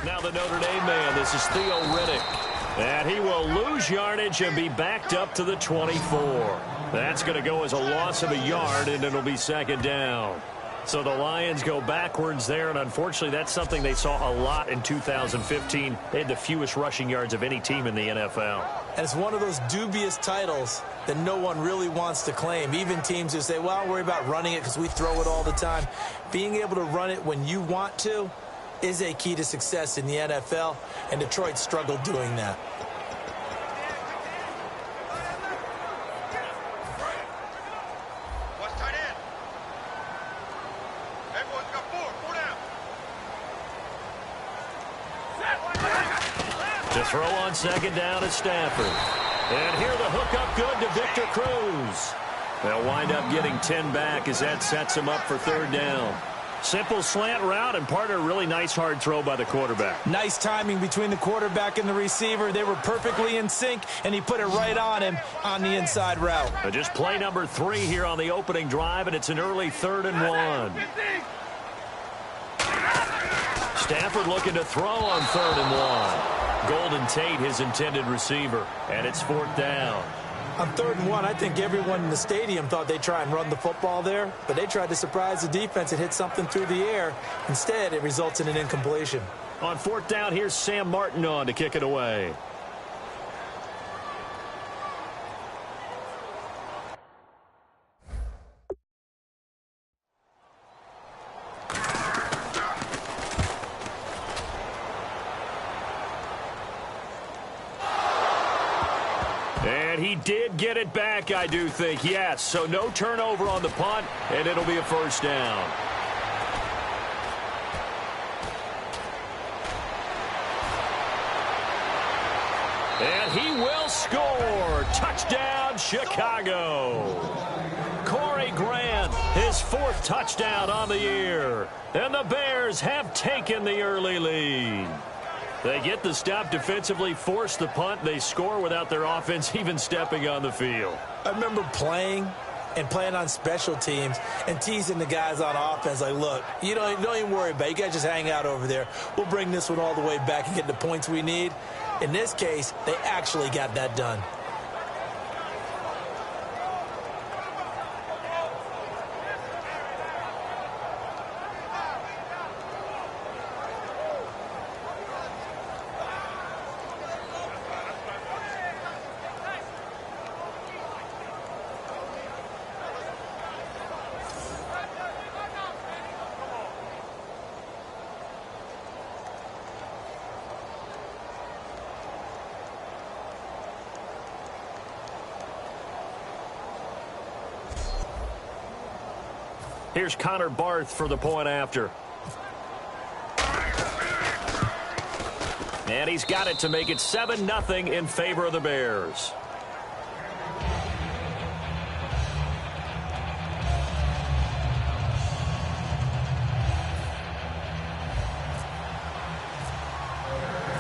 Now the Notre Dame man, this is Theo Riddick. And he will lose yardage and be backed up to the 24. That's going to go as a loss of a yard, and it'll be second down. So the Lions go backwards there, and unfortunately that's something they saw a lot in 2015. They had the fewest rushing yards of any team in the NFL. And it's one of those dubious titles that no one really wants to claim. Even teams who say, well, don't worry about running it because we throw it all the time. Being able to run it when you want to is a key to success in the NFL, and Detroit struggled doing that. To throw on second down at Stafford. And here the hook up good to Victor Cruz. They'll wind up getting 10 back as that sets him up for third down. Simple slant route, and part of a really nice hard throw by the quarterback. Nice timing between the quarterback and the receiver. They were perfectly in sync, and he put it right on him on the inside route. Just play number 3 here on the opening drive, and it's an early 3rd and 1. Stafford looking to throw on 3rd and 1. Golden Tate, his intended receiver, and it's 4th down. On 3rd and 1, I think everyone in the stadium thought they'd try and run the football there, but they tried to surprise the defense and hit something through the air. Instead, it results in an incompletion. On 4th down, here's Sam Martin on to kick it away. And he did get it back, I do think, yes. So no turnover on the punt, and it'll be a first down. And he will score. Touchdown, Chicago. Corey Grant, his 4th touchdown on the year. And the Bears have taken the early lead. They get the stop defensively, force the punt. They score without their offense even stepping on the field. I remember playing on special teams and teasing the guys on offense like, look, you don't even worry about it. You guys just hang out over there. We'll bring this one all the way back and get the points we need. In this case, they actually got that done. Here's Connor Barth for the point after. And he's got it to make it 7-0 in favor of the Bears.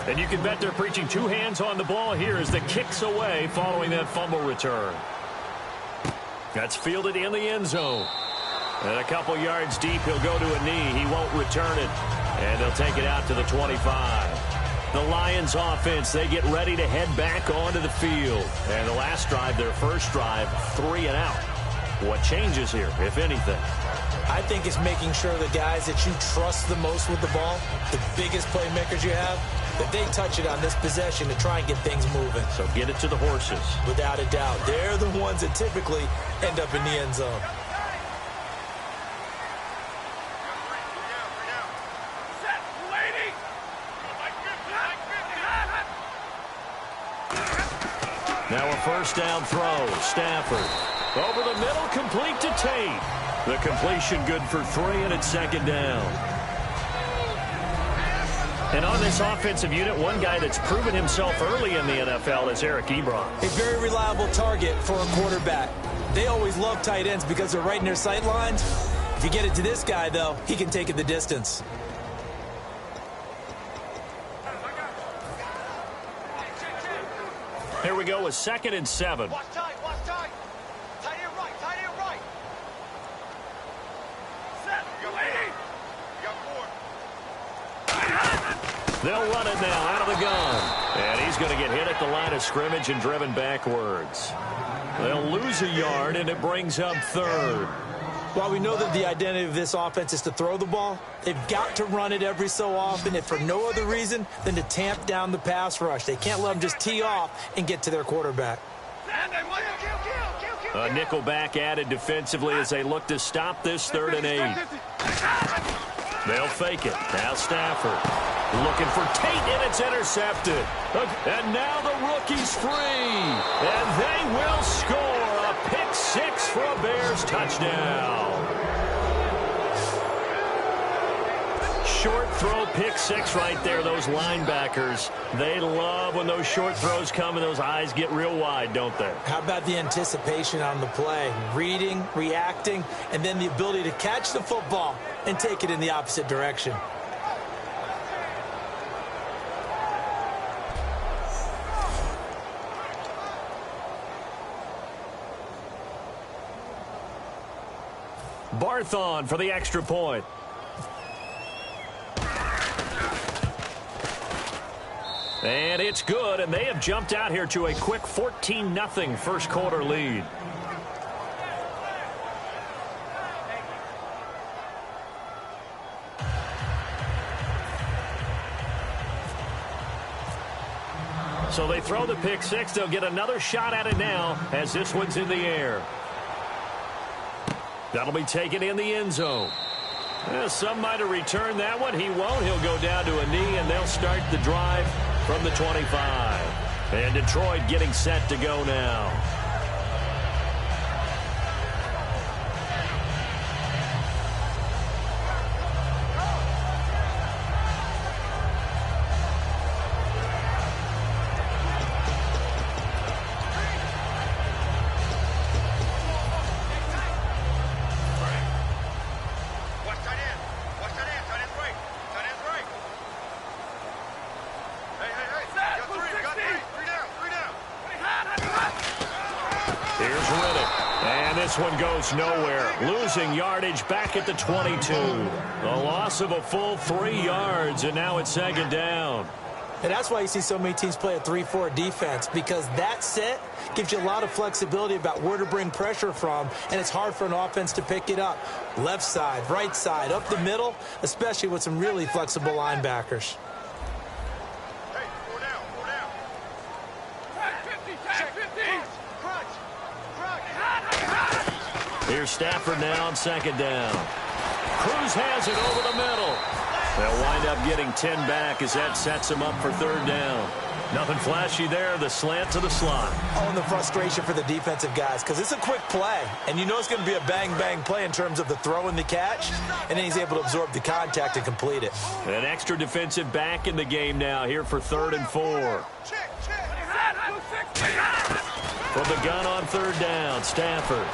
And you can bet they're preaching 2 hands on the ball here as the kick's away following that fumble return. That's fielded in the end zone. And a couple yards deep, he'll go to a knee. He won't return it. And they'll take it out to the 25. The Lions offense, they get ready to head back onto the field. And the last drive, their first drive, 3 and out. What changes here, if anything? I think it's making sure the guys that you trust the most with the ball, the biggest playmakers you have, that they touch it on this possession to try and get things moving. So get it to the horses. Without a doubt. They're the ones that typically end up in the end zone. Now a first down throw. Stafford. Over the middle, complete to Tate. The completion good for 3, and it's second down. And on this offensive unit, one guy that's proven himself early in the NFL is Eric Ebron. A very reliable target for a quarterback. They always love tight ends because they're right in their sight lines. If you get it to this guy, though, he can take it the distance. Here we go with 2nd and 7. Watch tight, watch tight. Tight end right, tight end right. Set, you got 4. You got 4. They'll run it now out of the gun. And he's going to get hit at the line of scrimmage and driven backwards. They'll lose a yard, and it brings up third. While we know that the identity of this offense is to throw the ball, they've got to run it every so often, if for no other reason than to tamp down the pass rush. They can't let them just tee off and get to their quarterback. A nickel back added defensively as they look to stop this 3rd and 8. They'll fake it. Now Stafford looking for Tate, and it's intercepted. And now the rookie's free. And they will score a pick 6 for a Bears touchdown. Short throw, pick 6 right there. Those linebackers, they love when those short throws come and those eyes get real wide, don't they? How about the anticipation on the play? Reading, reacting, and then the ability to catch the football and take it in the opposite direction. Barthon for the extra point. And it's good, and they have jumped out here to a quick 14-0 first quarter lead. So they throw the pick 6. They'll get another shot at it now as this one's in the air. That'll be taken in the end zone. Some might have returned that one. He won't. He'll go down to a knee, and they'll start the drive from the 25. And Detroit getting set to go now. This one goes nowhere. Losing yardage back at the 22. A loss of a full 3 yards, and now it's 2nd down. And that's why you see so many teams play a 3-4 defense, because that set gives you a lot of flexibility about where to bring pressure from, and it's hard for an offense to pick it up. Left side, right side, up the middle, especially with some really flexible linebackers. Here's Stafford now on 2nd down. Cruz has it over the middle. They'll wind up getting 10 back as that sets them up for 3rd down. Nothing flashy there. The slant to the slot. Oh, and the frustration for the defensive guys, because it's a quick play, and you know it's going to be a bang-bang play in terms of the throw and the catch, and then he's able to absorb the contact and complete it. An extra defensive back in the game now here for 3rd and 4. From the gun on 3rd down, Stafford.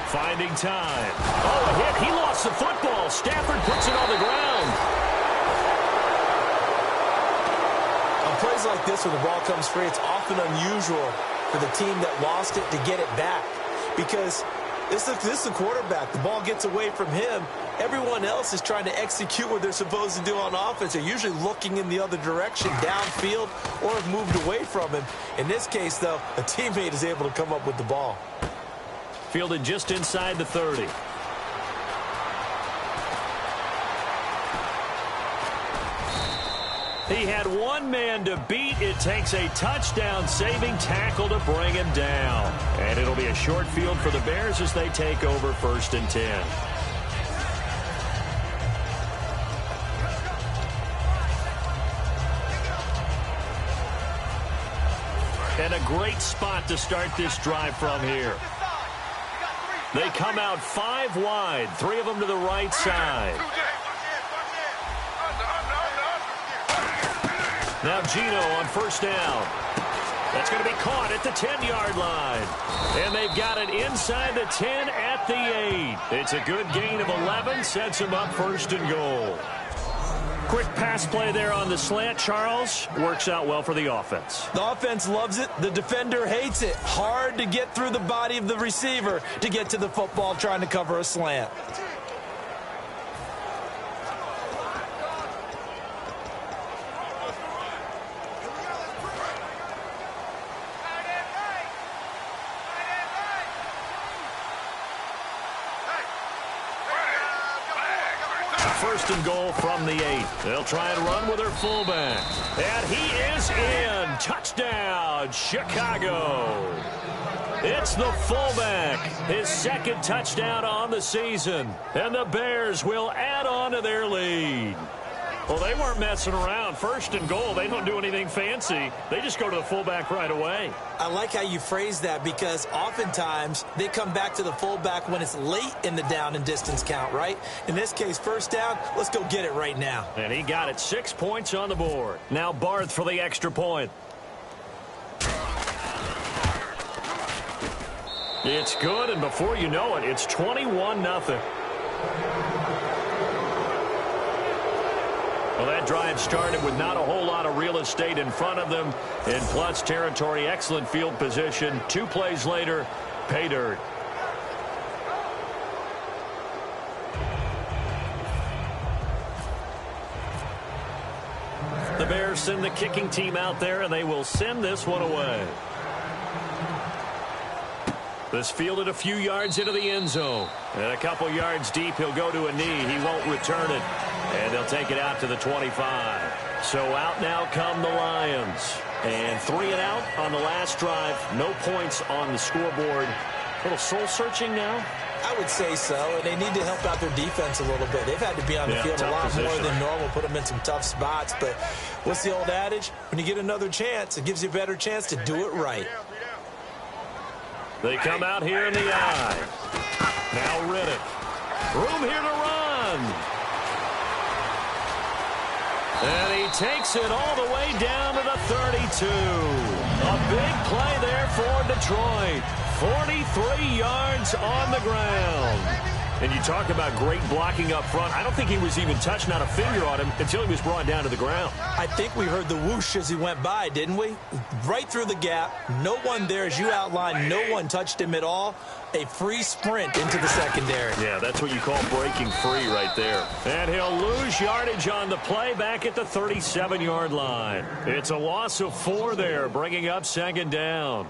Finding time. Oh, a hit. He lost the football. Stafford puts it on the ground. On plays like this where the ball comes free, it's often unusual for the team that lost it to get it back. Because this is the quarterback. The ball gets away from him. Everyone else is trying to execute what they're supposed to do on offense. They're usually looking in the other direction, downfield, or have moved away from him. In this case, though, a teammate is able to come up with the ball. Fielded just inside the 30. He had one man to beat. It takes a touchdown-saving tackle to bring him down. And it'll be a short field for the Bears as they take over 1st and 10. And a great spot to start this drive from here. They come out 5 wide, 3 of them to the right side. Now Gino on 1st down. That's going to be caught at the 10-yard line. And they've got it inside the 10 at the 8. It's a good gain of 11, sets them up 1st and goal. Quick pass play there on the slant, Charles. Works out well for the offense. The offense loves it. The defender hates it. Hard to get through the body of the receiver to get to the football trying to cover a slant. First and goal from the 8. They'll try and run with their fullback. And he is in. Touchdown, Chicago. It's the fullback, his second touchdown on the season. And the Bears will add on to their lead. Well, they weren't messing around. First and goal, they don't do anything fancy. They just go to the fullback right away. I like how you phrase that because oftentimes they come back to the fullback when it's late in the down and distance count, right? In this case, first down, let's go get it right now. And he got it. 6 points on the board. Now Barth for the extra point. It's good, and before you know it, it's 21-0. Well, that drive started with not a whole lot of real estate in front of them. In plus territory, excellent field position. 2 plays later, pay dirt. The Bears send the kicking team out there, and they will send this one away. This fielded a few yards into the end zone. And a couple yards deep, he'll go to a knee. He won't return it. And they'll take it out to the 25. So out now come the Lions. And 3 and out on the last drive. No points on the scoreboard. A little soul-searching now? I would say so, and they need to help out their defense a little bit. They've had to be on the field a lot more than normal, put them in some tough spots. But what's the old adage? When you get another chance, it gives you a better chance to do it right. They come out here in the eye. Now Riddick. Room here to run. And he takes it all the way down to the 32. A big play there for Detroit. 43 yards on the ground. And you talk about great blocking up front. I don't think he was even touched, not a finger on him, until he was brought down to the ground. I think we heard the whoosh as he went by, didn't we? Right through the gap. No one there, as you outlined. No one touched him at all. A free sprint into the secondary. Yeah, that's what you call breaking free right there. And he'll lose yardage on the play back at the 37-yard line. It's a loss of 4 there, bringing up second down.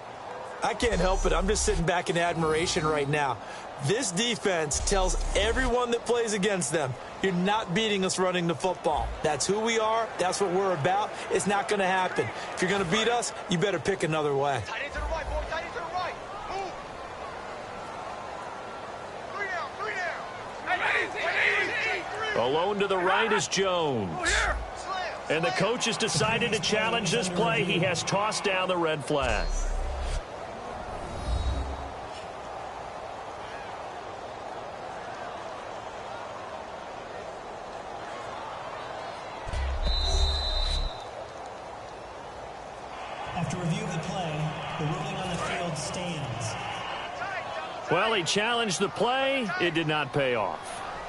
I can't help it. I'm just sitting back in admiration right now. This defense tells everyone that plays against them, you're not beating us running the football. That's who we are. That's what we're about. It's not going to happen. If you're going to beat us, you better pick another way. Tight end to the right, boy. Tight end to the right. Move. 3 down. Alone to the right is Jones. And the coach has decided to challenge this play. He has tossed down the red flag. After review of the play, the ruling on the field stands. Well, he challenged the play. It did not pay off.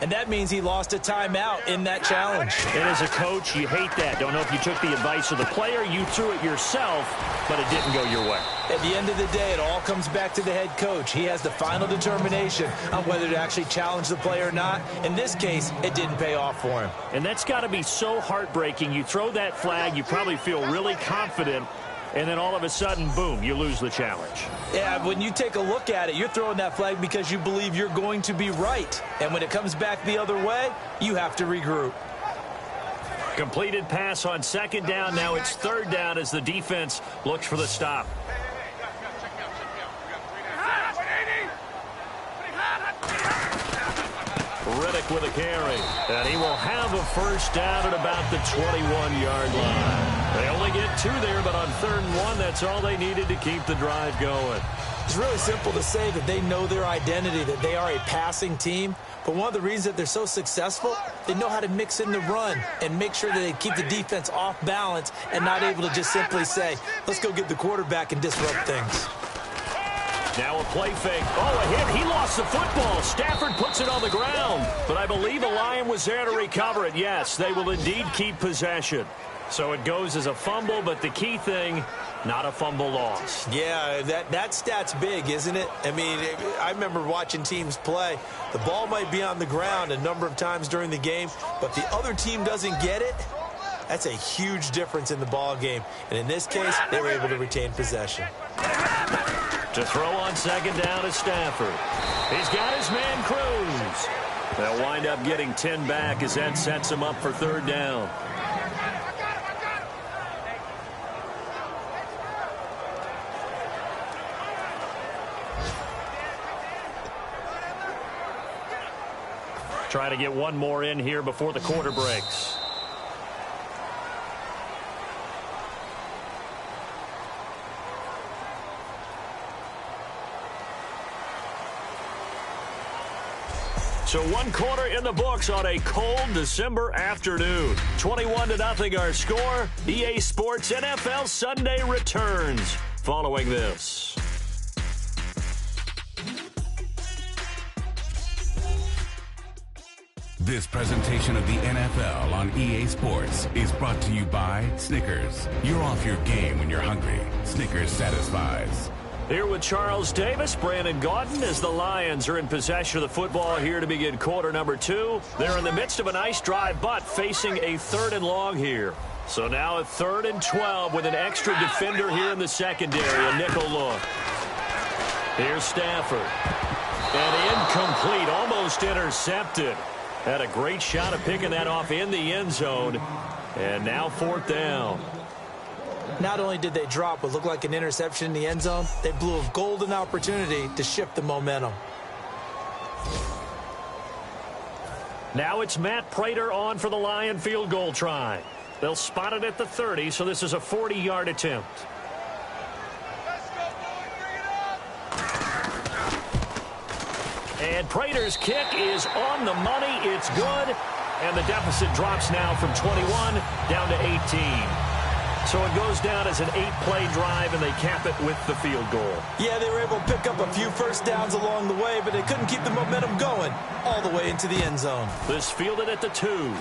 And that means he lost a timeout in that challenge. And as a coach, you hate that. Don't know if you took the advice of the player, you threw it yourself, but it didn't go your way. At the end of the day, it all comes back to the head coach. He has the final determination on whether to actually challenge the play or not. In this case, it didn't pay off for him. And that's got to be so heartbreaking. You throw that flag, you probably feel really confident, and then all of a sudden, boom, you lose the challenge. Yeah, when you take a look at it, you're throwing that flag because you believe you're going to be right. And when it comes back the other way, you have to regroup. Completed pass on second down. Now it's third down as the defense looks for the stop. Riddick with a carry. And he will have a first down at about the 21-yard line. They only get 2 there, but on 3rd and 1, that's all they needed to keep the drive going. It's really simple to say that they know their identity, that they are a passing team. But one of the reasons that they're so successful, they know how to mix in the run and make sure that they keep the defense off balance and not able to just simply say, let's go get the quarterback and disrupt things. Now a play fake. Oh, a hit. He lost the football. Stafford puts it on the ground. But I believe a Lion was there to recover it. Yes, they will indeed keep possession. So it goes as a fumble, but the key thing, not a fumble loss. Yeah, that stat's big, isn't it? I mean, I remember watching teams play. The ball might be on the ground a number of times during the game, but the other team doesn't get it. That's a huge difference in the ball game. And in this case, they were able to retain possession. To throw on second down is Stafford. He's got his man Cruz. They'll wind up getting 10 back as that sets them up for third down. Try to get one more in here before the quarter breaks. So 1 quarter in the books on a cold December afternoon. 21-0 our score. EA Sports NFL Sunday returns following this. This presentation of the NFL on EA Sports is brought to you by Snickers. You're off your game when you're hungry. Snickers satisfies. Here with Charles Davis, Brandon Gaudin, as the Lions are in possession of the football here to begin quarter number 2. They're in the midst of a nice drive, but facing a 3rd and long here. So now a 3rd and 12 with an extra defender here in the secondary, a nickel look. Here's Stafford. And incomplete, almost intercepted. Had a great shot of picking that off in the end zone. And now 4th down. Not only did they drop what looked like an interception in the end zone, they blew a golden opportunity to shift the momentum. Now it's Matt Prater on for the Lion field goal try. They'll spot it at the 30, so this is a 40-yard attempt. Let's go, boys. Bring it up. And Prater's kick is on the money. It's good. And the deficit drops now from 21 down to 18. So it goes down as an 8-play drive, and they cap it with the field goal. Yeah, they were able to pick up a few first downs along the way, but they couldn't keep the momentum going all the way into the end zone. This fielded at the 2.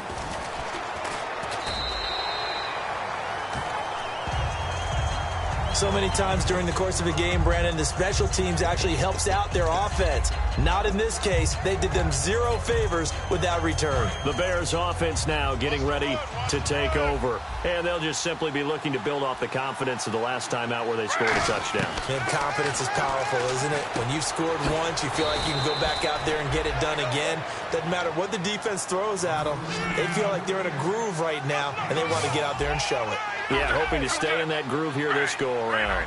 So many times during the course of a game, Brandon, the special teams actually helps out their offense. Not in this case. They did them 0 favors with that return. The Bears offense now getting ready to take over. And they'll just simply be looking to build off the confidence of the last time out where they scored a touchdown. And confidence is powerful, isn't it? When you've scored once, you feel like you can go back out there and get it done again. Doesn't matter what the defense throws at them. They feel like they're in a groove right now, and they want to get out there and show it. Yeah, hoping to stay in that groove here this go-around.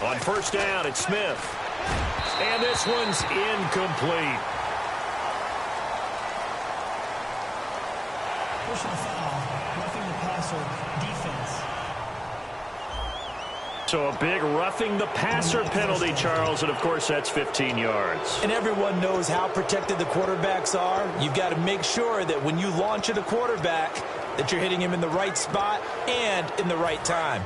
On 1st down, it's Smith. And this one's incomplete. Personal foul, roughing the passer, defense. So a big roughing the passer penalty, Charles, and of course that's 15 yards. And everyone knows how protected the quarterbacks are. You've got to make sure that when you launch at a quarterback, that you're hitting him in the right spot and in the right time.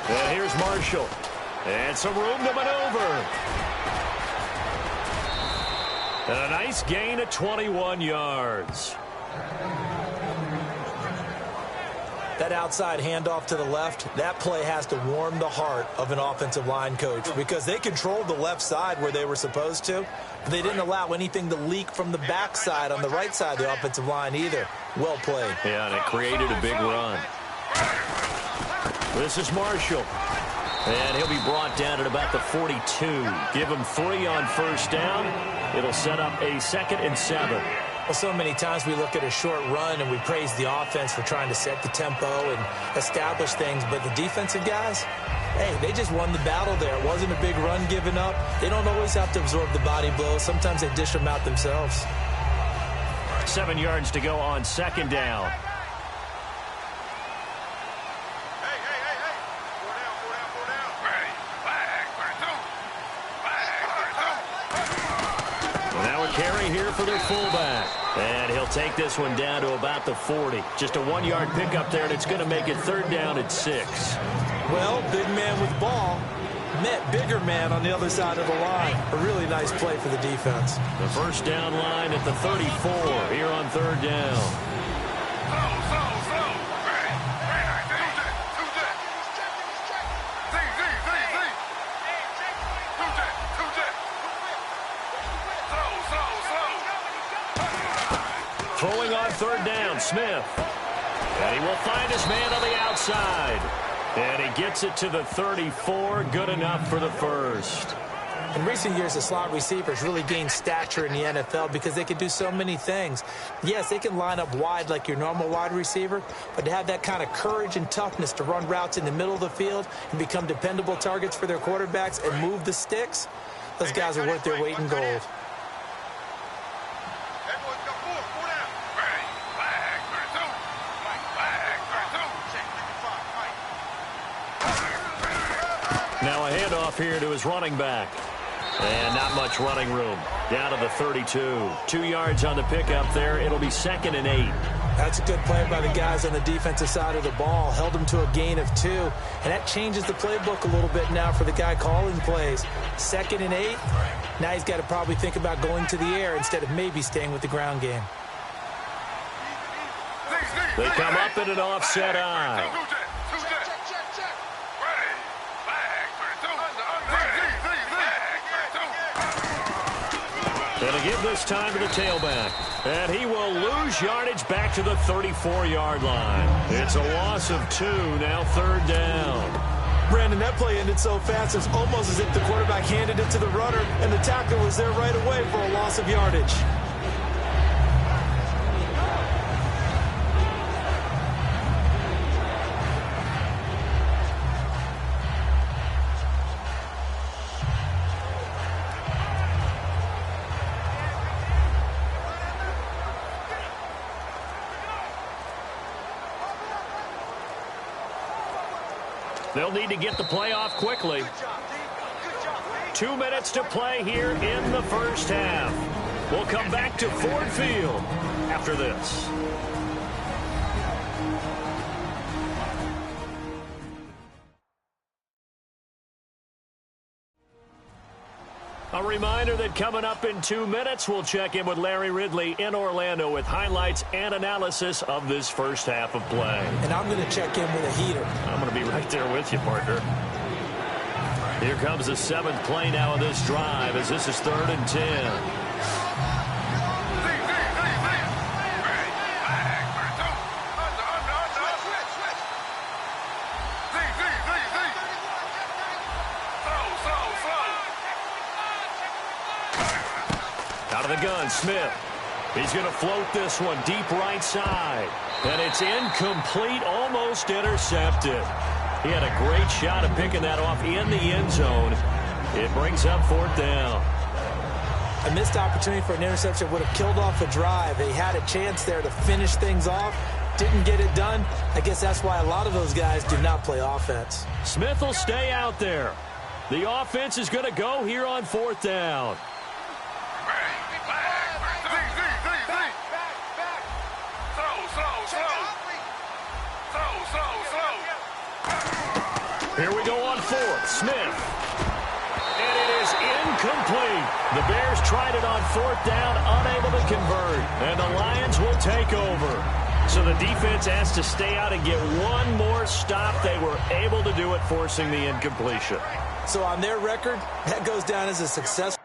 And here's Marshall. And some room to maneuver. And a nice gain of 21 yards. That outside handoff to the left, that play has to warm the heart of an offensive line coach because they controlled the left side where they were supposed to. They didn't allow anything to leak from the backside on the right side of the offensive line either. Well played. Yeah, and it created a big run. This is Marshall. And he'll be brought down at about the 42. Give him 3 on 1st down. It'll set up a 2nd and 7. Well, so many times we look at a short run and we praise the offense for trying to set the tempo and establish things. But the defensive guys, hey, they just won the battle there. It wasn't a big run given up. They don't always have to absorb the body blows. Sometimes they dish them out themselves. 7 yards to go on 2nd down. Carry here for their fullback. And he'll take this one down to about the 40. Just a 1-yard pickup there, and it's going to make it 3rd down at 6. Well, big man with ball met bigger man on the other side of the line. A really nice play for the defense. The 1st down line at the 34 here on 3rd down. Throwing on 3rd down, Smith. And he will find his man on the outside. And he gets it to the 34. Good enough for the first. In recent years, the slot receivers really gained stature in the NFL because they can do so many things. Yes, they can line up wide like your normal wide receiver, but to have that kind of courage and toughness to run routes in the middle of the field and become dependable targets for their quarterbacks and move the sticks, those guys are worth their weight in gold. Now a handoff here to his running back. And not much running room. Down to the 32. 2 yards on the pickup there. It'll be 2nd and 8. That's a good play by the guys on the defensive side of the ball. Held him to a gain of 2. And that changes the playbook a little bit now for the guy calling plays. 2nd and 8. Now he's got to probably think about going to the air instead of maybe staying with the ground game. They come up in an offset eye. And to give this time to the tailback. And he will lose yardage back to the 34-yard line. It's a loss of 2, now 3rd down. Brandon, that play ended so fast, it's almost as if the quarterback handed it to the runner, and the tackler was there right away for a loss of yardage. They'll need to get the play off quickly. 2 minutes to play here in the first half. We'll come back to Ford Field after this. A reminder that coming up in 2 minutes, we'll check in with Larry Ridley in Orlando with highlights and analysis of this first half of play. And I'm going to check in with a heater. I'm going to be right there with you, partner. Here comes the 7th play now of this drive as this is 3rd and 10. The gun, Smith. He's going to float this one deep right side. And it's incomplete, almost intercepted. He had a great shot at picking that off in the end zone. It brings up 4th down. A missed opportunity for an interception would have killed off a drive. They had a chance there to finish things off. Didn't get it done. I guess that's why a lot of those guys do not play offense. Smith will stay out there. The offense is going to go here on 4th down. Here we go on 4th. Smith. And it is incomplete. The Bears tried it on 4th down, unable to convert. And the Lions will take over. So the defense has to stay out and get one more stop. They were able to do it, forcing the incompletion. So on their record, that goes down as a successful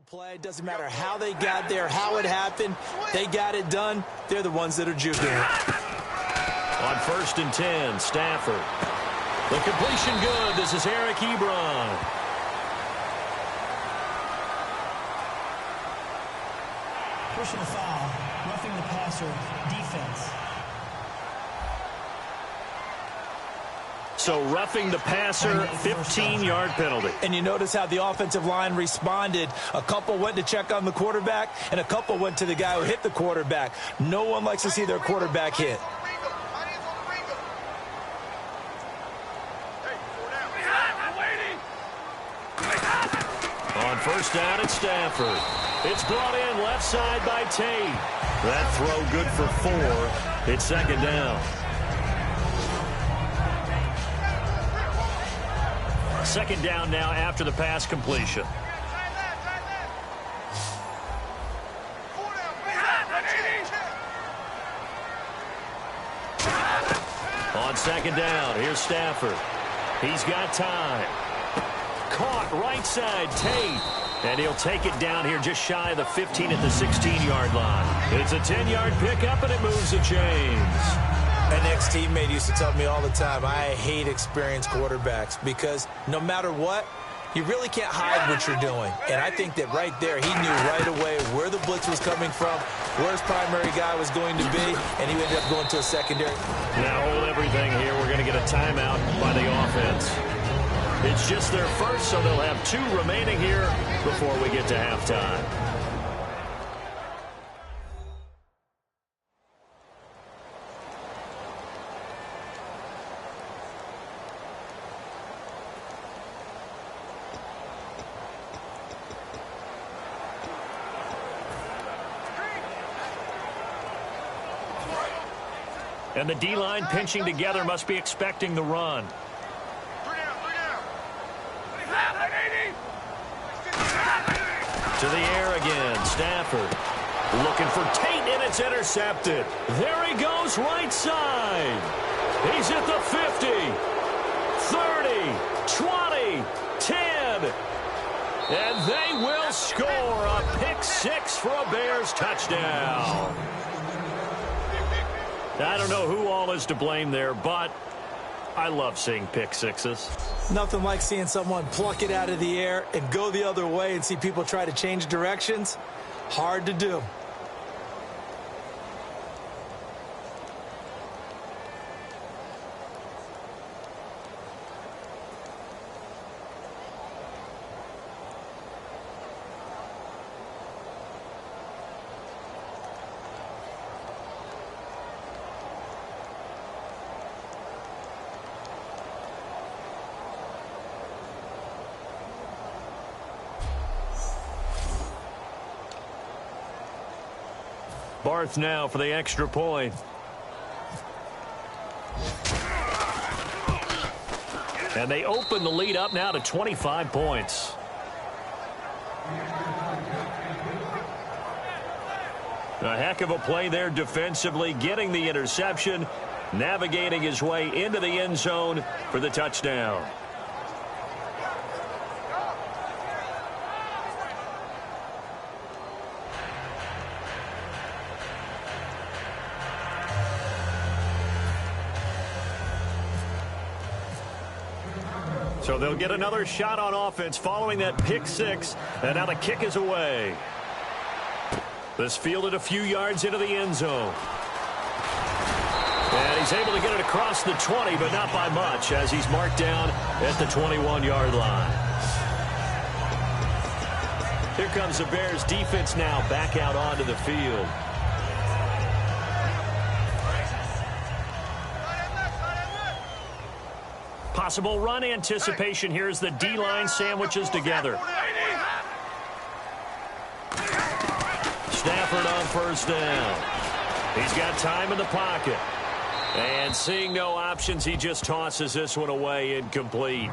Play, doesn't matter how they got there, how it happened, they got it done. They're the ones that are juking it. On 1st and 10, Stafford. The completion good. This is Eric Ebron. Personal foul, roughing the passer, defense. So roughing the passer, 15-yard penalty. And you notice how the offensive line responded. A couple went to check on the quarterback, and a couple went to the guy who hit the quarterback. No one likes to see their quarterback hit. On 1st down at Stafford. It's brought in left side by Tate. That throw good for 4. It's 2nd down. 2nd down now after the pass completion. On 2nd down, here's Stafford. He's got time. Caught right side, Tate. And he'll take it down here just shy of the 15 at the 16-yard line. It's a 10-yard pickup, and it moves the chains. An ex-teammate used to tell me all the time, I hate experienced quarterbacks because no matter what, you really can't hide what you're doing. And I think that right there, he knew right away where the blitz was coming from, where his primary guy was going to be, and he ended up going to a secondary. Now hold everything here. We're going to get a timeout by the offense. It's just their first, so they'll have 2 remaining here before we get to halftime. And the D-line pinching together must be expecting the run. To the air again, Stafford. Looking for Tate, and it's intercepted. There he goes, right side. He's at the 50, 30, 20, 10. And they will score a pick 6 for a Bears touchdown. I don't know who all is to blame there, but I love seeing pick 6s. Nothing like seeing someone pluck it out of the air and go the other way and see people try to change directions. Hard to do. Barth now for the extra point. And they open the lead up now to 25 points. A heck of a play there defensively, getting the interception, navigating his way into the end zone for the touchdown. So they'll get another shot on offense following that pick 6, and now the kick is away. This fielded a few yards into the end zone. And he's able to get it across the 20, but not by much, as he's marked down at the 21-yard line. Here comes the Bears defense now back out onto the field. Possible run anticipation here as the D-line sandwiches together. Stafford on 1st down. He's got time in the pocket. And seeing no options, he just tosses this one away, incomplete.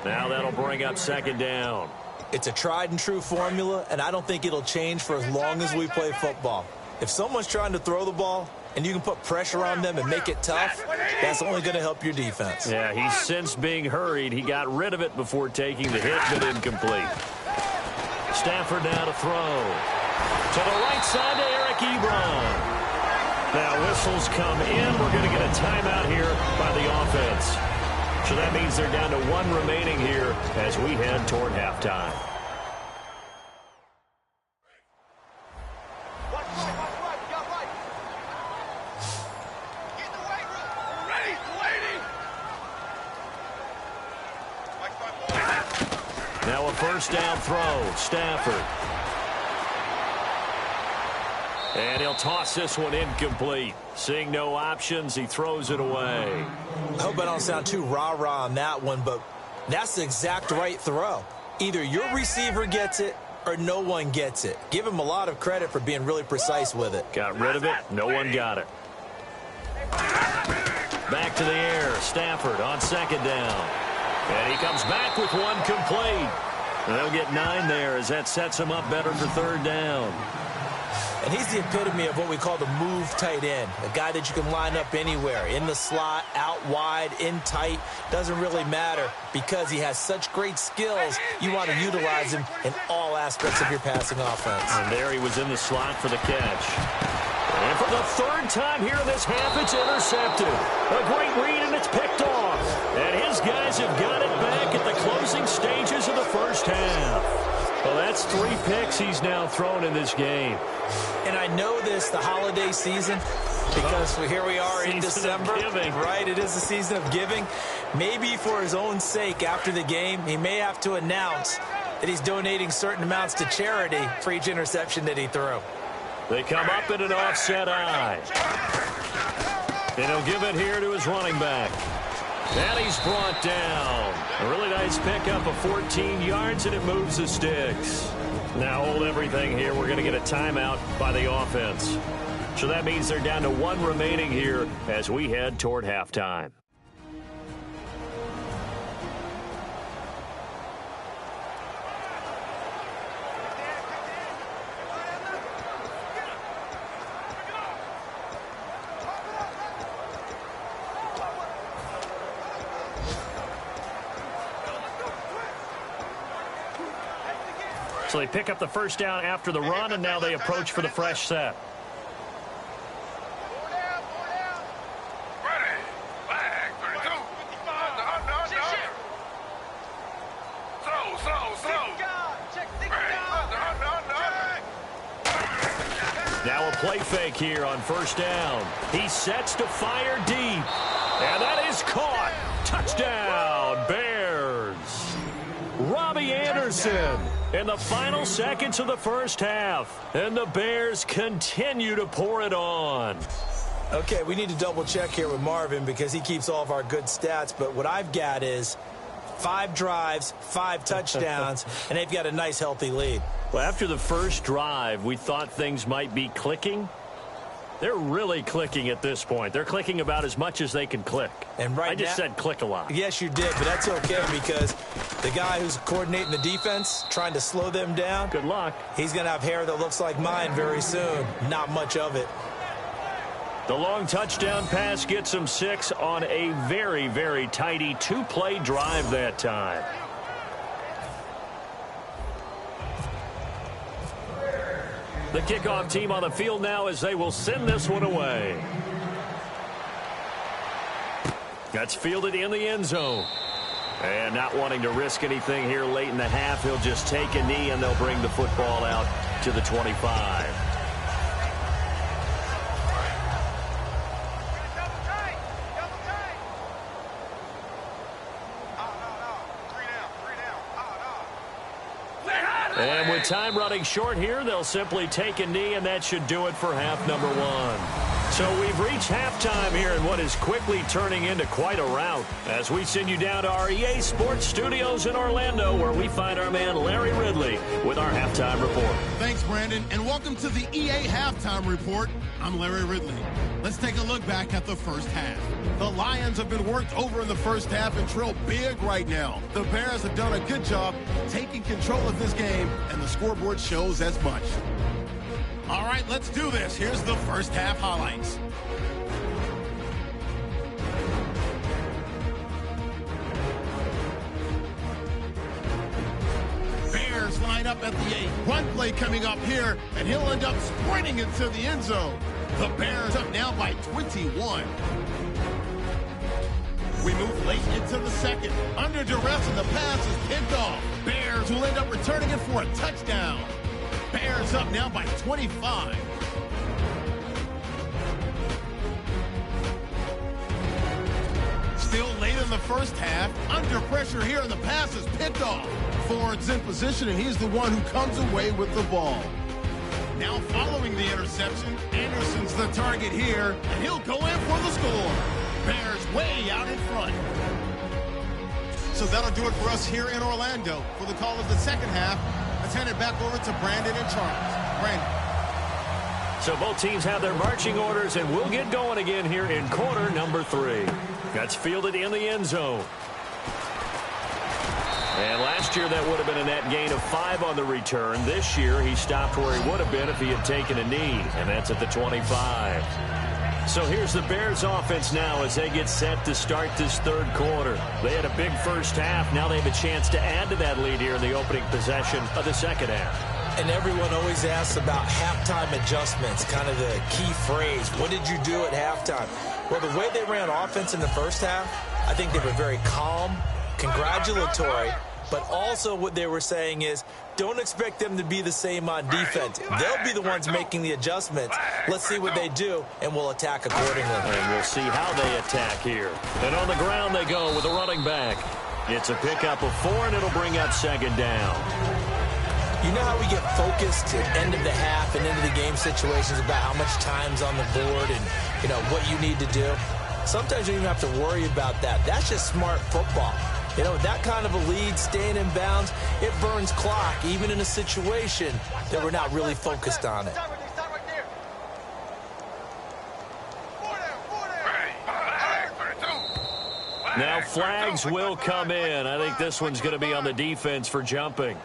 Now that'll bring up 2nd down. It's a tried and true formula, and I don't think it'll change for as long as we play football. If someone's trying to throw the ball, and you can put pressure on them and make it tough, that's only going to help your defense. Yeah, he's since being hurried. He got rid of it before taking the hit, but incomplete. Stafford now to throw. To the right side to Eric Ebron. Now whistles come in. We're going to get a timeout here by the offense. So that means they're down to 1 remaining here as we head toward halftime. Now a first down throw. Stafford. And he'll toss this one incomplete. Seeing no options, he throws it away. I hope I don't sound too rah-rah on that one, but that's the exact right throw. Either your receiver gets it or no one gets it. Give him a lot of credit for being really precise with it. Got rid of it. No one got it. Back to the air. Stafford on second down. And he comes back with one complete. And they'll get 9 there as that sets him up better for third down. And he's the epitome of what we call the move tight end, a guy that you can line up anywhere, in the slot, out wide, in tight, doesn't really matter because he has such great skills. You want to utilize him in all aspects of your passing offense. And there he was in the slot for the catch. And for the third time here in this half, it's intercepted. A great read, and it's picked off. And his guys have got it back at the closing stages of the first half. Well, that's 3 picks he's now thrown in this game. And I know this, the holiday season, because here we are in December. Right, it is the season of giving. Maybe for his own sake after the game, he may have to announce that he's donating certain amounts to charity for each interception that he threw. They come up in an offset eye. And he'll give it here to his running back. And he's brought down. A really nice pickup of 14 yards, and it moves the sticks. Now hold everything here. We're going to get a timeout by the offense. So that means they're down to 1 remaining here as we head toward halftime. So they pick up the first down after the run, and now they approach for the fresh set. Now a play fake here on first down. He sets to fire deep. And that is caught. Touchdown, Bears. Robbie Anderson in the final seconds of the first half. And the Bears continue to pour it on. Okay, we need to double check here with Marvin because he keeps all of our good stats. But what I've got is 5 drives, 5 touchdowns, and they've got a nice, healthy lead. Well, after the first drive, we thought things might be clicking. They're really clicking at this point. They're clicking about as much as they can click. And right I just said click a lot. Yes, you did, but that's okay because the guy who's coordinating the defense, trying to slow them down. Good luck. He's going to have hair that looks like mine very soon. Not much of it. The long touchdown pass gets them 6 on a very, very tidy 2-play drive that time. The kickoff team on the field now as they will send this one away. That's fielded in the end zone. And not wanting to risk anything here late in the half, he'll just take a knee and they'll bring the football out to the 25. And with time running short here, they'll simply take a knee, and that should do it for half number 1. So we've reached halftime here in what is quickly turning into quite a rout as we send you down to our EA Sports Studios in Orlando, where we find our man Larry Ridley with our halftime report. Thanks, Brandon, and welcome to the EA Halftime Report. I'm Larry Ridley. Let's take a look back at the first half. The Lions have been worked over in the first half and trail big right now. The Bears have done a good job taking control of this game, and the scoreboard shows as much. All right, let's do this. Here's the first half highlights. Bears line up at the 8. Run play coming up here, and he'll end up sprinting into the end zone. The Bears up now by 21. We move late into the second. Under duress, and the pass is picked off. Bears will end up returning it for a touchdown. Bears up now by 25. Still late in the first half. Under pressure here, and the pass is picked off. Ford's in position, and he's the one who comes away with the ball. Now following the interception, Anderson's the target here, and he'll go in for the score. Bears way out in front. So that'll do it for us here in Orlando. For the call of the second half, let's hand it back over to Brandon and Charles. Brandon. So both teams have their marching orders, and we'll get going again here in quarter number 3. That's fielded in the end zone. And last year that would have been a net gain of 5 on the return. This year he stopped where he would have been if he had taken a knee, and that's at the 25. So here's the Bears offense now as they get set to start this third quarter. They had a big first half. Now they have a chance to add to that lead here in the opening possession of the second half. And everyone always asks about halftime adjustments, kind of the key phrase. What did you do at halftime? Well, the way they ran offense in the first half, I think they were very calm, congratulatory, but also what they were saying is, don't expect them to be the same on defense. They'll be the ones making the adjustments. Let's see what they do, and we'll attack accordingly. And we'll see how they attack here. And on the ground they go with a running back. It's a pickup of 4, and it'll bring up second down. You know how we get focused at end of the half and into the game situations about how much time's on the board and, you know, what you need to do? Sometimes you don't even have to worry about that. That's just smart football. You know, that kind of a lead, staying in bounds, it burns clock, even in a situation that we're not really focused on it. Now flags will come in. I think this one's going to be on the defense for jumping.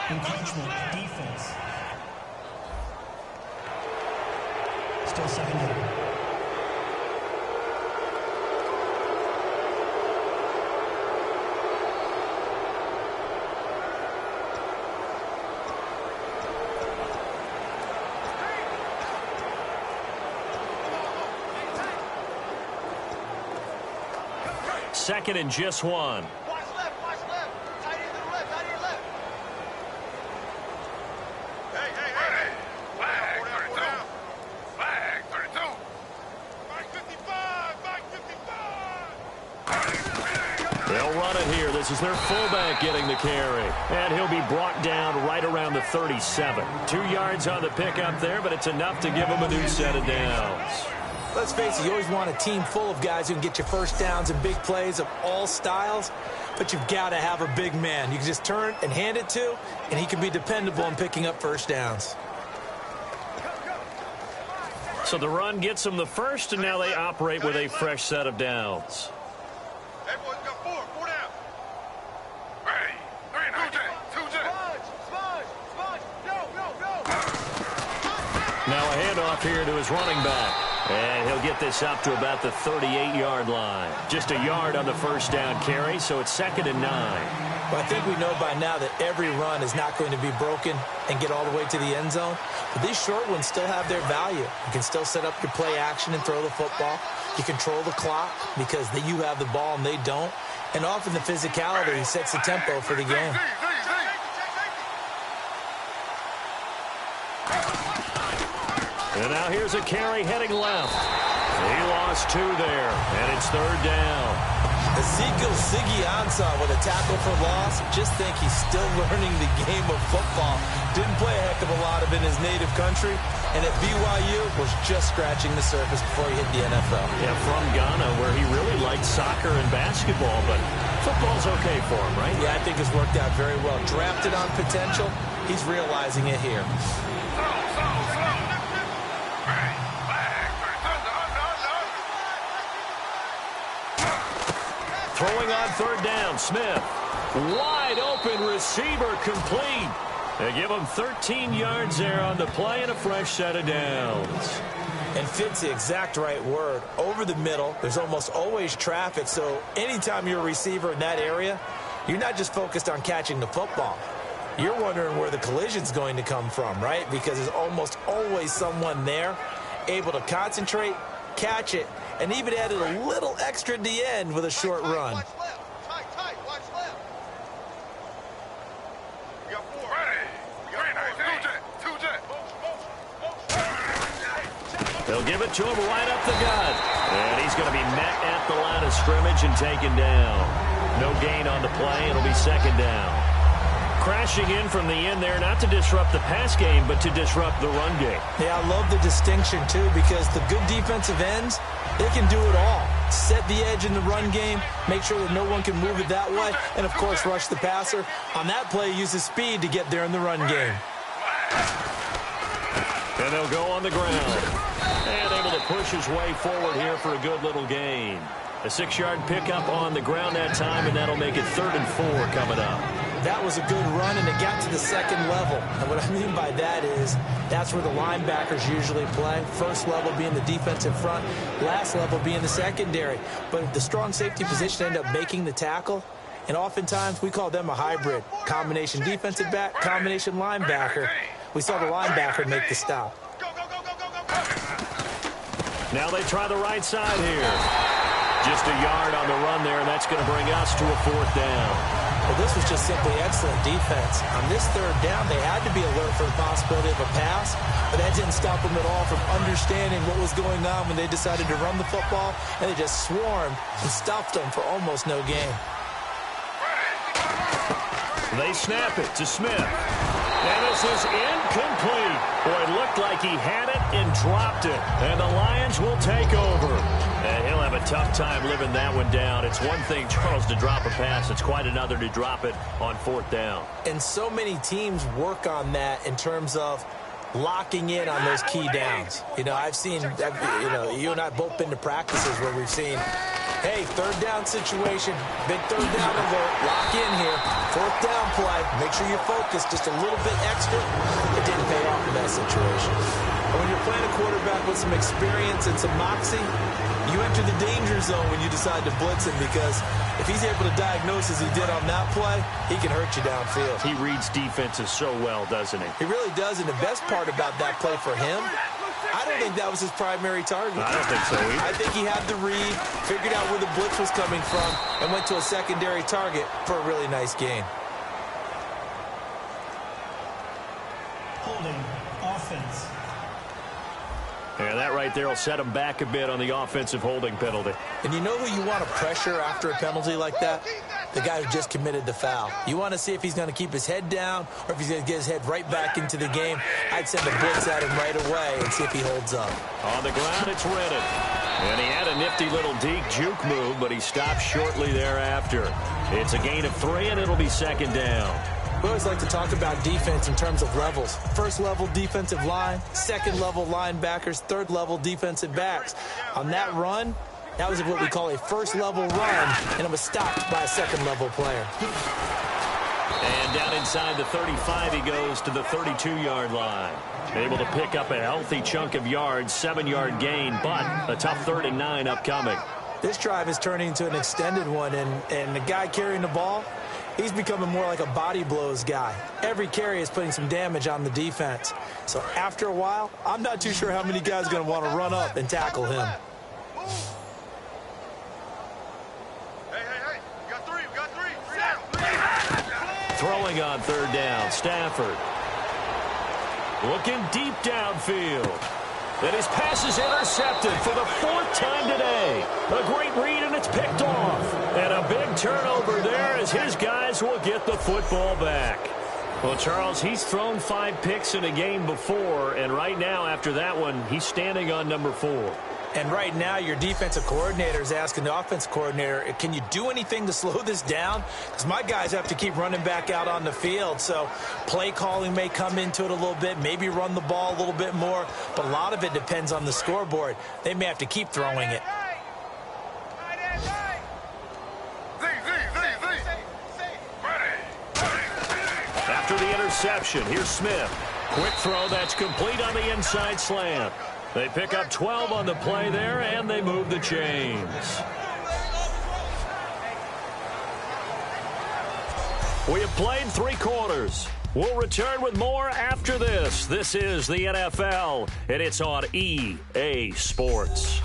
Encroachment, defense. Still second down. Second and just 1. Watch left, watch left. Tight end to the left, tight end left. Hey. Flag 32. Flag 32. Flag 55, flag 55. They'll run it here. This is their fullback getting the carry. And he'll be brought down right around the 37. 2 yards on the pickup there, but it's enough to give him a new set of downs. Let's face it, you always want a team full of guys who can get you first downs and big plays of all styles, but you've got to have a big man you can just turn and hand it to, and he can be dependable in picking up first downs. So the run gets them the first, and now they operate with a fresh set of downs. Hey, boys, got 4 down. Hey, 2 Sponge, go. Now a handoff here to his running back. And he'll get this up to about the 38-yard line. Just a yard on the first down carry, so it's second and 9. Well, I think we know by now that every run is not going to be broken and get all the way to the end zone. But these short ones still have their value. You can still set up your play action and throw the football. You control the clock because you have the ball and they don't. And often the physicality sets the tempo for the game. And now here's a carry heading left. He lost 2 there, and it's third down. Ezekiel Siggy-Ansah with a tackle for loss. Just think he's still learning the game of football. Didn't play a heck of a lot of it in his native country, and at BYU was just scratching the surface before he hit the NFL. Yeah, from Ghana, where he really liked soccer and basketball, but football's okay for him, right? Yeah, I think it's worked out very well. Drafted on potential, he's realizing it here. Throwing on third down, Smith. Wide open receiver complete. They give him 13 yards there on the play and a fresh set of downs. And fits the exact right word. Over the middle, there's almost always traffic, so anytime you're a receiver in that area, you're not just focused on catching the football. you're wondering where the collision's going to come from, right? Because there's almost always someone there able to concentrate, catch it, and even added a little extra at the end with a short run. Watch left. Tight. Watch left. We got 4. Ready. Very nice. Two jet. They'll give it to him right up the gut. And he's going to be met at the line of scrimmage and taken down. No gain on the play. It'll be second down. Crashing in from the end there, not to disrupt the pass game, but to disrupt the run game. Yeah, I love the distinction, too, because the good defensive ends, they can do it all. Set the edge in the run game, make sure that no one can move it that way, and, of course, rush the passer. On that play, use his speed to get there in the run game. And they'll go on the ground. And able to push his way forward here for a good little gain. A 6-yard pickup on the ground that time, and that'll make it 3rd and 4 coming up. That was a good run, and it got to the second level. And what I mean by that is that's where the linebackers usually play. First level being the defensive front, last level being the secondary. But the strong safety position ended up making the tackle, and oftentimes we call them a hybrid. Combination defensive back, combination linebacker. We saw the linebacker make the stop. Now they try the right side here. Just a yard on the run there, and that's going to bring us to a 4th down. Well, this was just simply excellent defense. On this 3rd down, they had to be alert for the possibility of a pass, but that didn't stop them at all from understanding what was going on when they decided to run the football, and they just swarmed and stuffed them for almost no gain. They snap it to Smith. And this is incomplete. Boy, it looked like he had it and dropped it. And the Lions will take over. And he'll have a tough time living that one down. It's one thing, Charles, to drop a pass. It's quite another to drop it on 4th down. And so many teams work on that in terms of locking in on those key downs. You know, I've seen, you and I both been to practices where we've seen, hey, 3rd down situation, big 3rd down alert, lock in here, 4th down play, make sure you focus just a little bit extra. It didn't pay off in that situation. And when you're playing a quarterback with some experience and some moxie, you enter the danger zone when you decide to blitz him, because if he's able to diagnose as he did on that play, he can hurt you downfield. He reads defenses so well, doesn't he? He really does, and the best part about that play for him, I don't think that was his primary target. I don't think so either. I think he had the read, figured out where the blitz was coming from, and went to a secondary target for a really nice gain. Holding offense. Yeah, that right there will set him back a bit on the offensive holding penalty. And you know who you want to pressure after a penalty like that? The guy who just committed the foul. You want to see if he's going to keep his head down or if he's going to get his head right back into the game. I'd send a blitz at him right away and see if he holds up. On the ground, it's Redden. And he had a nifty little deke juke move, but he stopped shortly thereafter. It's a gain of 3, and it'll be 2nd down. We always like to talk about defense in terms of levels. 1st level defensive line, 2nd level linebackers, 3rd level defensive backs. On that run, that was what we call a 1st level run, and it was stopped by a 2nd level player. And down inside the 35, he goes to the 32-yard line. Able to pick up a healthy chunk of yards, 7-yard gain, but a tough 3rd and 9 upcoming. This drive is turning into an extended one, and the guy carrying the ball, he's becoming more like a body blows guy. Every carry is putting some damage on the defense. So after a while, I'm not too sure how many guys are going to want to run up and tackle him. Hey, we got 3. 3 down. Throwing on 3rd down, Stafford. Looking deep downfield. And his pass is intercepted for the 4th time today. A great read, and it's picked off. And a big turnover there as his guys will get the football back. Well, Charles, he's thrown 5 picks in a game before, and right now, after that one, he's standing on number 4. And right now, your defensive coordinator is asking the offensive coordinator, can you do anything to slow this down? Because my guys have to keep running back out on the field. So play calling may come into it a little bit, maybe run the ball a little bit more. But a lot of it depends on the scoreboard. They may have to keep throwing it. After the interception, here's Smith. Quick throw that's complete on the inside slant. They pick up 12 on the play there, and they move the chains. We have played 3 quarters. We'll return with more after this. This is the NFL, and it's on EA Sports.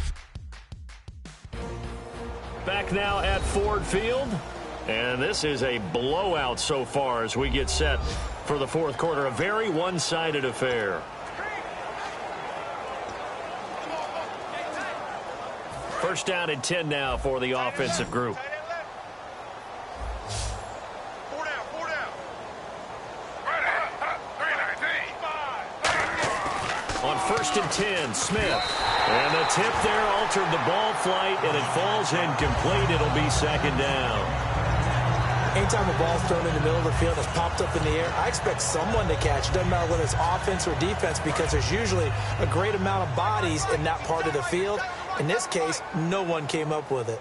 Back now at Ford Field, and this is a blowout so far as we get set for the fourth quarter. A very one-sided affair. First down and 10 now for the offensive group. On first and 10, Smith. And the tip there altered the ball flight, and it falls incomplete. It'll be second down. Anytime a ball's thrown in the middle of the field, it's popped up in the air, I expect someone to catch. It doesn't matter whether it's offense or defense, because there's usually a great amount of bodies in that part of the field. In this case, no one came up with it.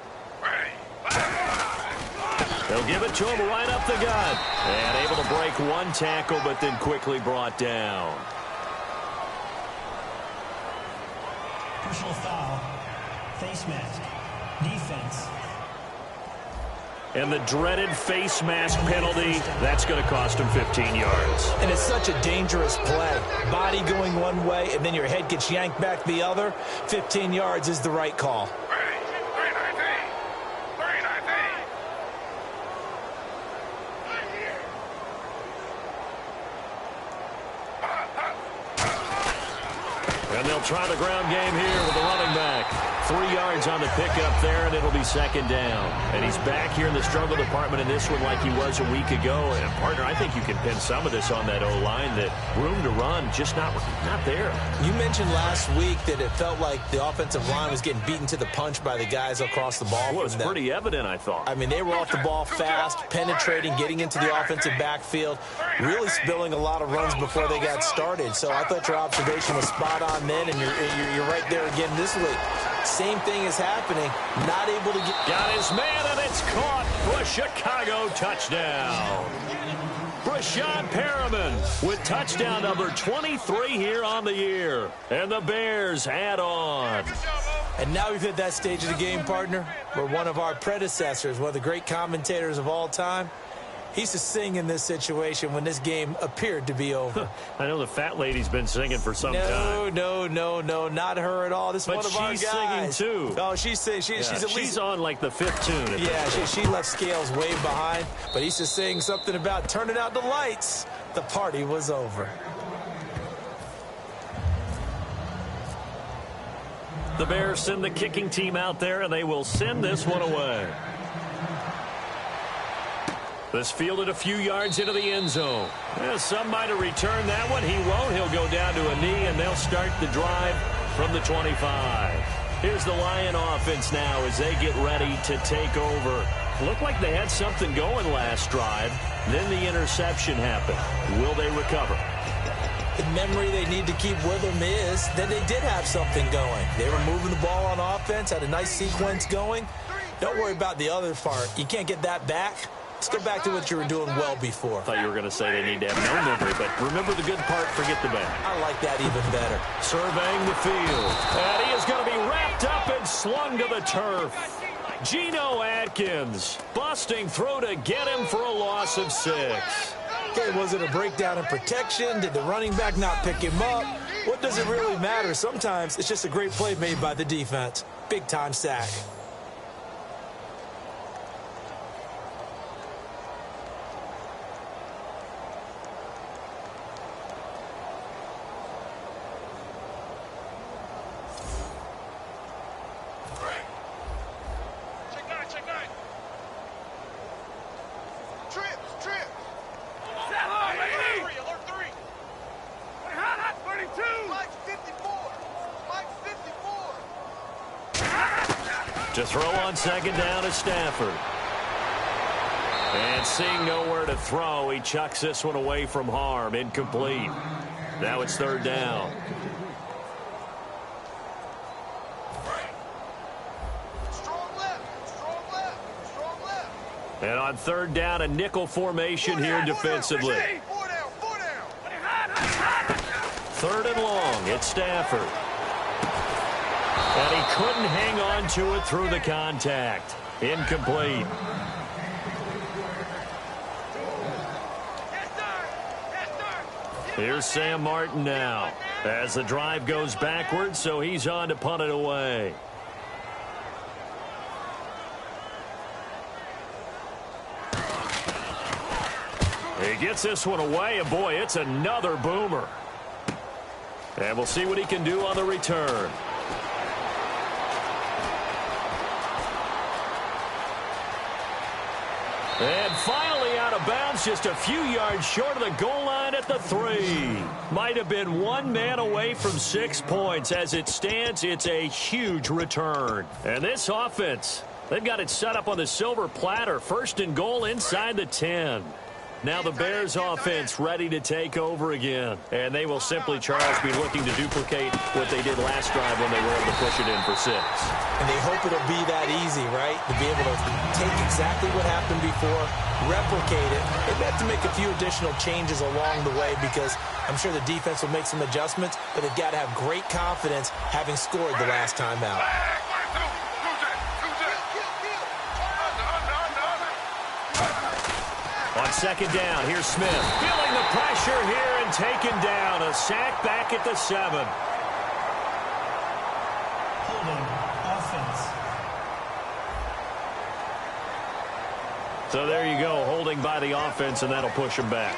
They'll give it to him right up the gut. And able to break one tackle, but then quickly brought down. Personal foul, face mask, defense. And the dreaded face mask penalty, that's going to cost him 15 yards. And it's such a dangerous play. Body going one way, and then your head gets yanked back the other. 15 yards is the right call. And they'll try the ground game here with the running back. 3 yards on the pickup there, and it'll be second down. And he's back here in the struggle department in this one like he was a week ago. And, partner, I think you can pin some of this on that O-line, that room to run just not there. You mentioned last week that it felt like the offensive line was getting beaten to the punch by the guys across the ball. Well, it was pretty evident, I thought. I mean, they were off the ball fast, penetrating, getting into the offensive backfield, really spilling a lot of runs before they got started. So I thought your observation was spot on then, and you're right there again this week. Same thing is happening. Not able to get... Got his man, and it's caught for a Chicago touchdown. Brashad Perriman with touchdown number 23 here on the year. And the Bears add on. And now we've hit that stage of the game, partner, where one of our predecessors, one of the great commentators of all time, he used to sing in this situation when this game appeared to be over. I know the fat lady's been singing for some time. No, not her at all. This is one of our guys. But she's singing, too. Oh, she's singing. She's on, like, the fifth tune. Yeah, she left Scales way behind. But he used to sing something about turning out the lights. The party was over. The Bears send the kicking team out there, and they will send this one away. This fielded a few yards into the end zone. Some might have returned that one. He won't. He'll go down to a knee, and they'll start the drive from the 25. Here's the Lion offense now as they get ready to take over. Looked like they had something going last drive. Then the interception happened. Will they recover? The memory they need to keep with them is that they did have something going. They were moving the ball on offense, had a nice sequence going. Don't worry about the other part. You can't get that back. Let's go back to what you were doing well before. I thought you were going to say they need to have no memory, but remember the good part, forget the bad. I like that even better. Surveying the field. And he is going to be wrapped up and slung to the turf. Geno Atkins busting through to get him for a loss of 6. Okay, was it a breakdown in protection? Did the running back not pick him up? What does it really matter? Sometimes it's just a great play made by the defense. Big-time sack. To throw on second down is Stafford. And seeing nowhere to throw, he chucks this one away from harm. Incomplete. Now it's third down. Strong left. And on third down, a nickel formation here defensively. Four down. Third and long. It's Stafford. And he couldn't hang on to it through the contact. Incomplete. Here's Sam Martin now as the drive goes backwards, so he's on to punt it away. He gets this one away, and boy, it's another boomer. And we'll see what he can do on the return. And finally out of bounds, just a few yards short of the goal line at the 3. Might have been one man away from 6 points. As it stands, it's a huge return. And this offense, they've got it set up on the silver platter. First and goal inside the 10. Now the Bears offense ready to take over again. And they will simply, Charles, be looking to duplicate what they did last drive when they were able to push it in for 6. And they hope it'll be that easy, right? To be able to take exactly what happened before, replicate it. They have to make a few additional changes along the way because I'm sure the defense will make some adjustments, but they've got to have great confidence having scored the last time out. On second down, here's Smith. Feeling the pressure here and taken down. A sack back at the 7. Holding offense. So there you go, holding by the offense, and that'll push him back.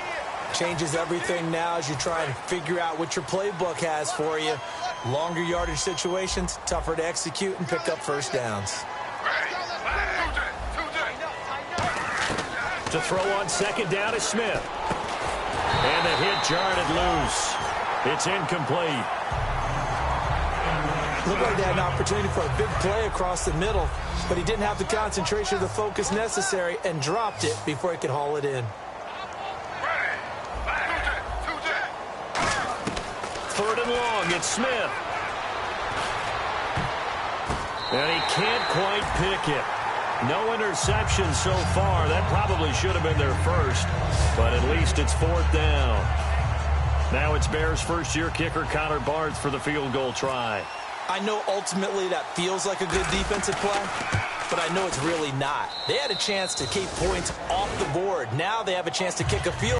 Changes everything now as you try and figure out what your playbook has for you. Longer yardage situations, tougher to execute and pick up first downs. To throw on second down is Smith. And the hit jarred it loose. It's incomplete. Looked like they had an opportunity for a big play across the middle, but he didn't have the concentration or the focus necessary and dropped it before he could haul it in. Third and long, it's Smith. And he can't quite pick it. No interception so far. That probably should have been their first, but at least it's 4th down. Now it's Bears' first-year kicker Connor Barnes for the field goal try. I know ultimately that feels like a good defensive play, but I know it's really not. They had a chance to keep points off the board. Now they have a chance to kick a field